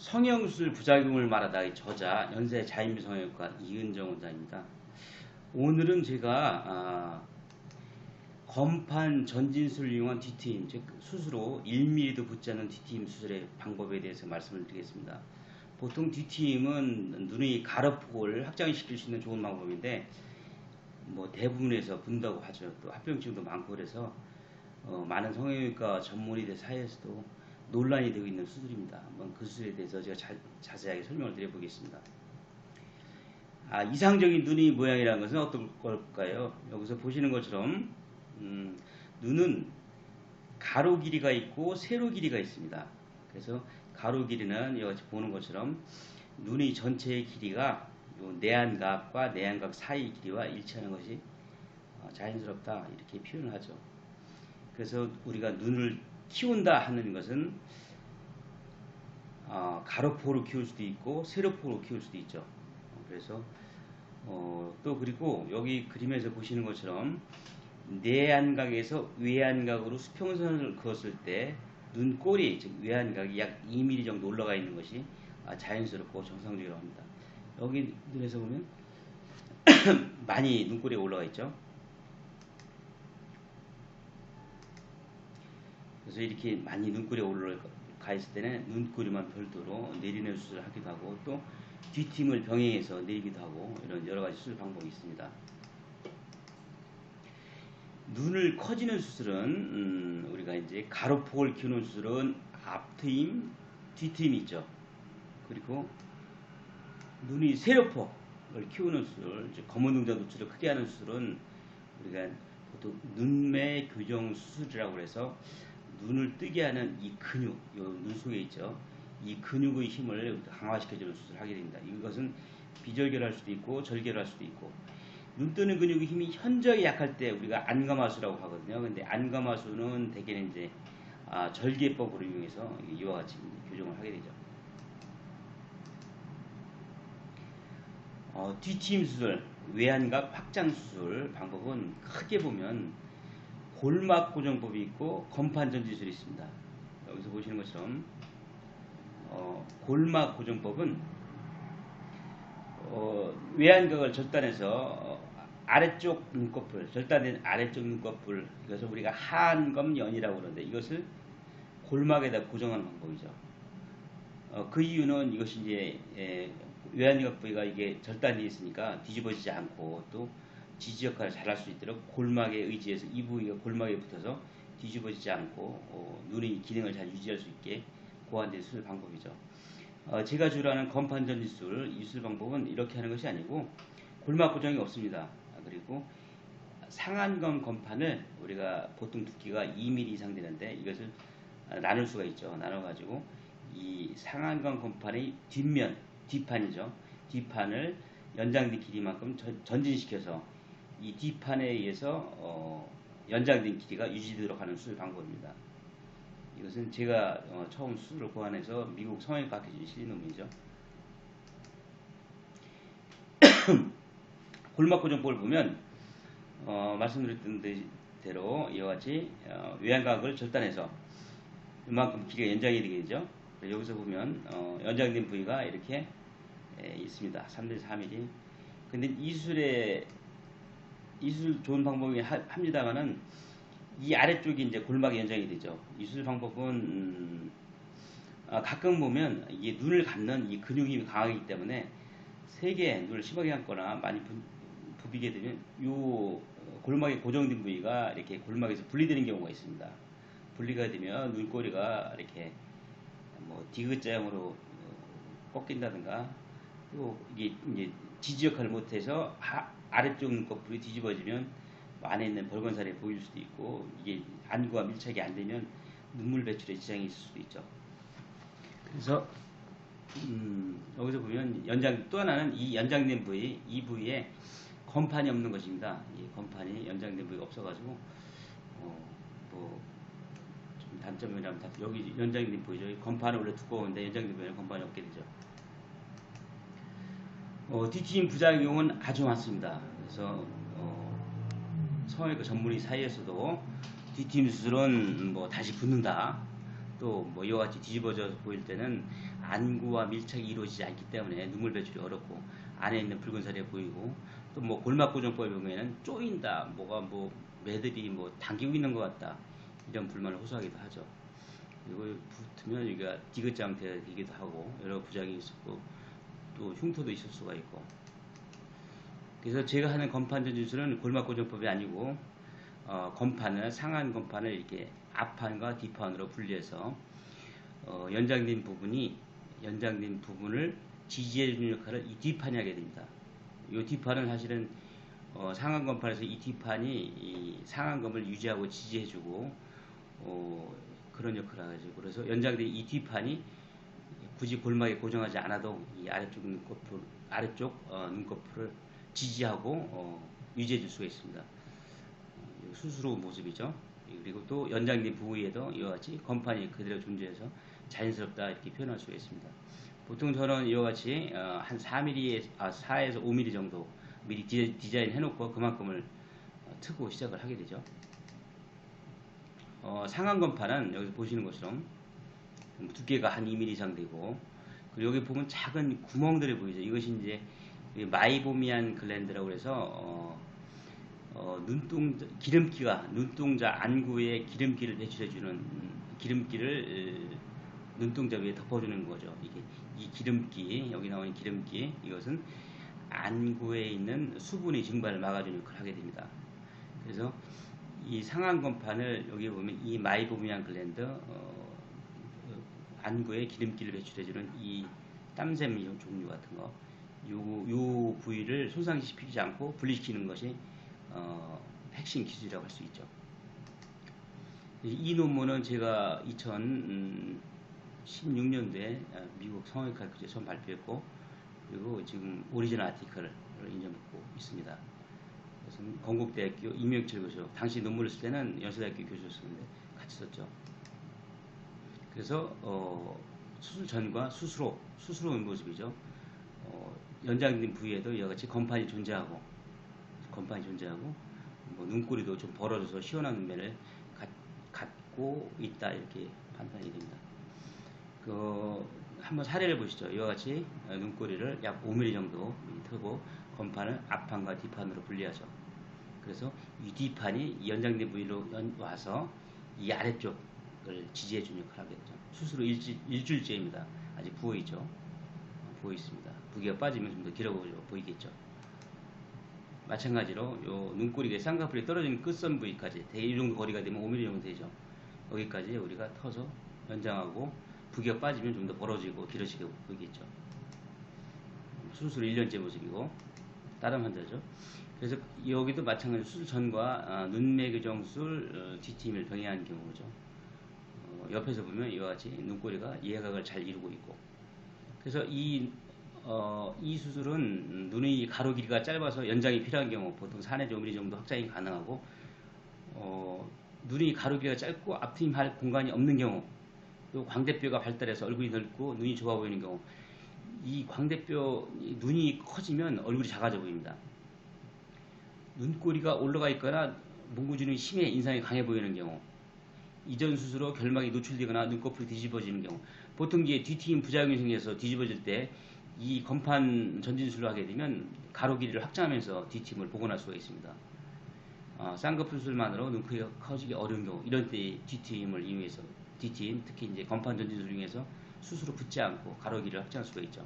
성형수술 부작용을 말하다 저자 연세 자인비 성형외과 이은정 원장입니다. 오늘은 제가 건판 전진술을 이용한 뒤트임, 즉 수술로 1mm도 붙지 않는 뒤트임 수술의 방법에 대해서 말씀을 드리겠습니다. 보통 뒤트임은 눈의 가로폭을 확장시킬 수 있는 좋은 방법인데 뭐 대부분에서 붓는다고 하죠. 또 합병증도 많고 그래서 많은 성형외과 전문의들 사이에서도 논란이 되고 있는 수술입니다. 한번 그 수술에 대해서 제가 자세하게 설명을 드려보겠습니다. 이상적인 눈의 모양이라는 것은 어떤 걸까요? 여기서 보시는 것처럼 눈은 가로 길이가 있고 세로 길이가 있습니다. 그래서 가로 길이는 여기 보는 것처럼 눈의 전체의 길이가 내안각과 내안각 사이 길이와 일치하는 것이 자연스럽다 이렇게 표현을 하죠. 그래서 우리가 눈을 키운다 하는 것은 가로폭으로 키울 수도 있고 세로폭으로 키울 수도 있죠. 그래서 또 그리고 여기 그림에서 보시는 것처럼 내안각에서 외안각으로 수평선을 그었을 때 눈꼬리, 즉 외안각이 약 2mm 정도 올라가 있는 것이 자연스럽고 정상적이라고 합니다. 여기 눈에서 보면 많이 눈꼬리가 올라가 있죠. 그래서 이렇게 많이 눈꼬리가 올라가 있을 때는 눈꼬리만 별도로 내리는 수술을 하기도 하고 또 뒤팀을 병행해서 내리기도 하고 이런 여러 가지 수술 방법이 있습니다. 눈을 커지는 수술은 우리가 이제 가로폭을 키우는 수술은 앞트임, 뒤트임이 있죠. 그리고 눈이 세로폭을 키우는 수술, 검은 동자 노출을 크게 하는 수술은 우리가 보통 눈매 교정 수술이라고 해서 눈을 뜨게 하는 이 근육, 눈 속에 있죠. 이 근육의 힘을 강화시켜주는 수술을 하게 됩니다. 이것은 비절개할 수도 있고 절개할 수도 있고 눈 뜨는 근육의 힘이 현저히 약할 때 우리가 안검하수라고 하거든요. 근데 안검하수는 대개는 이제 절개법으로 이용해서 이와 같이 교정을 하게 되죠. 뒤트임 수술, 외안각 확장 수술 방법은 크게 보면 골막 고정법이 있고 건판 전진술이 있습니다. 여기서 보시는 것처럼 골막 고정법은 외안각을 절단해서 아래쪽 눈꺼풀, 절단된 아래쪽 눈꺼풀, 이것을 우리가 하안검연이라고 그러는데 이것을 골막에다 고정하는 방법이죠. 그 이유는 이것이 이제 외안각 부위가 이게 절단되어 있으니까 뒤집어지지 않고 또 지지 역할을 잘 할 수 있도록 골막에 의지해서 이 부위가 골막에 붙어서 뒤집어지지 않고 눈의 기능을 잘 유지할 수 있게 고안된 수술 방법이죠. 제가 주로 하는 건판 전진술 이 수술 방법은 이렇게 하는 것이 아니고 골막 고정이 없습니다. 그리고 상안검 건판을 우리가 보통 두께가 2mm 이상 되는데 이것을 나눌 수가 있죠. 나눠가지고 이 상안검 건판의 뒷면, 뒷판이죠. 뒷판을 연장된 길이만큼 전진시켜서 이 뒷판에 의해서 연장된 길이가 유지되도록 하는 수술 방법입니다. 이것은 제가 처음 수술을 고안해서 미국 성형외과 학회지 실리논문이죠. 골막 고정법을 보면 말씀드렸던 대로 이와 같이 외안각을 절단해서 이만큼 길이가 연장이 되게 되죠. 여기서 보면 연장된 부위가 이렇게 있습니다. 3에서 4mm. 근데 이 수술 좋은 방법이 합니다만은 이 아래쪽이 이제 골막이 연장이 되죠. 이 수술 방법은 가끔 보면 이게 눈을 감는 이 근육이 강하기 때문에 세게 눈을 심하게 감거나 많이 부비게 되면 이 골막에 고정된 부위가 이렇게 골막에서 분리되는 경우가 있습니다. 분리가 되면 눈꼬리가 이렇게 뭐 디귿자형으로 꺾인다든가 또 이게 이제 지지 역할을 못해서 아래쪽 눈꺼풀이 뒤집어지면 안에 있는 벌건살이 보일 수도 있고 이게 안구와 밀착이 안 되면 눈물 배출에 지장이 있을 수도 있죠. 그래서 여기서 보면 또 하나는 이 연장된 부위, 이 부위에 건판이 없는 것입니다. 이 건판이 연장된 부위가 없어가지고 뭐 좀 단점이라면 여기 연장된 부위죠. 건판은 원래 두꺼운데 연장된 부위는 건판이 없게 되죠. 뒤트임 부작용은 아주 많습니다. 그래서 성형외과 전문의 사이에서도 뒤트임 수술은 뭐 다시 붓는다, 또 뭐 이와 같이 뒤집어져 보일 때는 안구와 밀착이 이루어지지 않기 때문에 눈물 배출이 어렵고 안에 있는 붉은 살이 보이고, 또 뭐 골막고정법에 보면은 쪼인다, 뭐가 뭐 매듭이 뭐 당기고 있는 것 같다, 이런 불만을 호소하기도 하죠. 그리고 붙으면 여기가 디귿장 되기도 하고 여러 부작용이 있었고 또 흉터도 있을 수가 있고. 그래서 제가 하는 건판 전진술은 골막고정법이 아니고 건판을, 상한 건판을 이렇게 앞판과 뒷판으로 분리해서 연장된 부분을 지지해주는 역할을 이 뒷판이 하게 됩니다. 이 뒷판은 사실은 상한 건판에서 이 뒷판이 이 상한검을 유지하고 지지해주고 그런 역할을 하죠. 그래서 연장된 이 뒷판이 굳이 골막에 고정하지 않아도 이 아래쪽 눈꺼풀을 지지하고 유지해줄 수가 있습니다. 수스로 모습이죠. 그리고 또 연장된 부위에도 이와 같이 건판이 그대로 존재해서 자연스럽다, 이렇게 표현할 수가 있습니다. 보통 저는 이와 같이 한 4에서 5mm 정도 미리 디자인 해놓고 그만큼을 트고 시작을 하게 되죠. 상한 건판은 여기서 보시는 것처럼 두께가 한 2mm 이상 되고, 그리고 여기 보면 작은 구멍들이 보이죠. 이것이 이제 마이보미안 글랜드라고 해서 기름기가 눈동자 안구에 기름기를 배출해주는 기름기를 눈동자 위에 덮어주는 거죠. 이 기름기, 여기 나오는 기름기, 이것은 안구에 있는 수분의 증발을 막아주는 역할을 하게 됩니다. 그래서 이 상한 건판을 여기 보면 이 마이보미안 글랜드, 안구에 기름기를 배출해주는 이 땀샘 종류 같은 거, 요 부위를 손상시키지 않고 분리시키는 것이 핵심 기술이라고 할 수 있죠. 이 논문은 제가 2016년도에 미국 성형외과 교수에 처음 발표했고, 그리고 지금 오리지널 아티클을 인정받고 있습니다. 그래서 건국대학교 임명철 교수, 당시 논문을 쓸 때는 연세대학교 교수였었는데 같이 썼죠. 그래서 수술 전과 수술 후의 모습이죠. 연장된 부위에도 이와 같이 건판이 존재하고 뭐 눈꼬리도 좀 벌어져서 시원한 눈매를 갖고 있다, 이렇게 판단이 됩니다. 한번 사례를 보시죠. 이와 같이 눈꼬리를 약 5mm 정도 트고 건판을 앞판과 뒷판으로 분리하죠. 그래서 이 뒷판이 연장된 부위로 와서 이 아래쪽을 지지해주는 역할을 하게 되죠. 수술 후 일주일째입니다. 아직 부어 있죠. 부어 있습니다. 부기가 빠지면 좀 더 길어 보이겠죠. 마찬가지로 요 눈꼬리가 쌍꺼풀이 떨어지는 끝선 부위까지 대개 이 정도 거리가 되면 5mm 정도 되죠. 여기까지 우리가 터서 연장하고 부기가 빠지면 좀 더 벌어지고 길어지게 보이겠죠. 수술 1년째 모습이고 다른 환자죠. 그래서 여기도 마찬가지로 수술 전과 눈매 교정술 뒷팀을 병행한 경우죠. 옆에서 보면 이와 같이 눈꼬리가 예각을 잘 이루고 있고, 그래서 이 수술은 눈의 가로 길이가 짧아서 연장이 필요한 경우 보통 4에서 5mm 정도 확장이 가능하고, 눈의 가로 길이가 짧고 앞트임할 공간이 없는 경우, 또 광대뼈가 발달해서 얼굴이 넓고 눈이 좁아 보이는 경우, 이 광대뼈 눈이 커지면 얼굴이 작아져 보입니다. 눈꼬리가 올라가 있거나 몽구주름이 심해 인상이 강해 보이는 경우, 이전 수술로 결막이 노출되거나 눈꺼풀이 뒤집어지는 경우, 보통 이제 뒤트임 부작용이 생겨서 뒤집어질 때 이 건판 전진술로 하게 되면 가로 길이를 확장하면서 뒤트임을 복원할 수가 있습니다. 쌍꺼풀 수술만으로 눈코리가 커지기 어려운 경우, 이런 때 뒤트임을 이용해서 뒤트임, 특히 이제 건판 전진술을 이용해서 스스로 붙지 않고 가로 길이를 확장할 수가 있죠.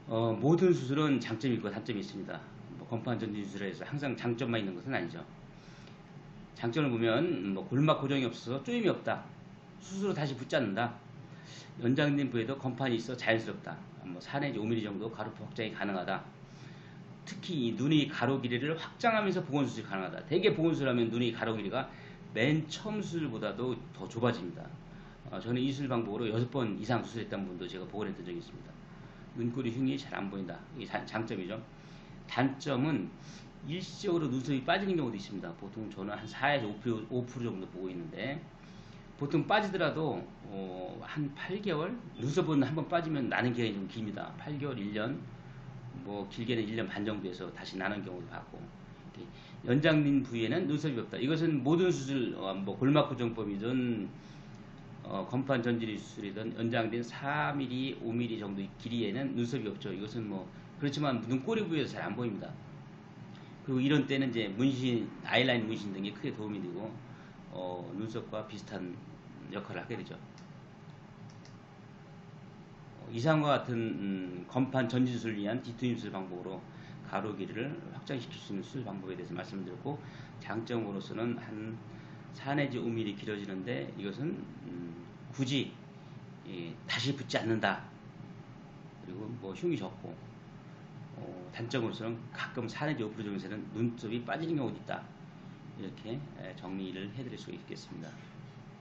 모든 수술은 장점이 있고 단점이 있습니다. 건판 전진술에서 항상 장점만 있는 것은 아니죠. 장점을 보면 골막 고정이 없어서 쪼임이 없다, 수술로 다시 붙지 않는다, 연장된 부위에도 건판이 있어 자연스럽다, 4내지 5mm 정도 가로표 확장이 가능하다, 특히 이 눈의 가로 길이를 확장하면서 보건수술이 가능하다. 대개 보건수술하면 눈의 가로 길이가 맨 처음 수술보다도 더 좁아집니다. 저는 이 수술 방법으로 6번 이상 수술했던 분도 제가 복원했던 적이 있습니다. 눈꼬리 흉이 잘 안 보인다, 이게 장점이죠. 단점은 일시적으로 눈썹이 빠지는 경우도 있습니다. 보통 저는 한 4에서 5% 정도 보고 있는데, 보통 빠지더라도 한 8개월, 눈썹은 한번 빠지면 나는 기간이 좀 깁니다. 8개월, 1년, 뭐 길게는 1년 반 정도에서 다시 나는 경우도 봤고, 연장된 부위에는 눈썹이 없다. 이것은 모든 수술, 골막 고정법이든 건판 전지리 수술이든 연장된 4mm, 5mm 정도의 길이에는 눈썹이 없죠. 이것은 뭐 그렇지만 눈꼬리 부위에서 잘 안 보입니다. 그리고 이런 때는 이제 문신, 아이라인 문신 등이 크게 도움이 되고 눈썹과 비슷한 역할을 하게 되죠. 이상과 같은 건판 전진술을 위한 뒤트임 수술 방법으로 가로 길이를 확장시킬 수 있는 수술 방법에 대해서 말씀드렸고, 장점으로서는 한 4 내지 5mm 길어지는데 이것은 굳이 다시 붙지 않는다. 그리고 뭐 흉이 적고, 단점으로서는 가끔 4 내지 5% 정도에는 눈썹이 빠지는 경우도 있다. 이렇게 정리를 해드릴 수 있겠습니다.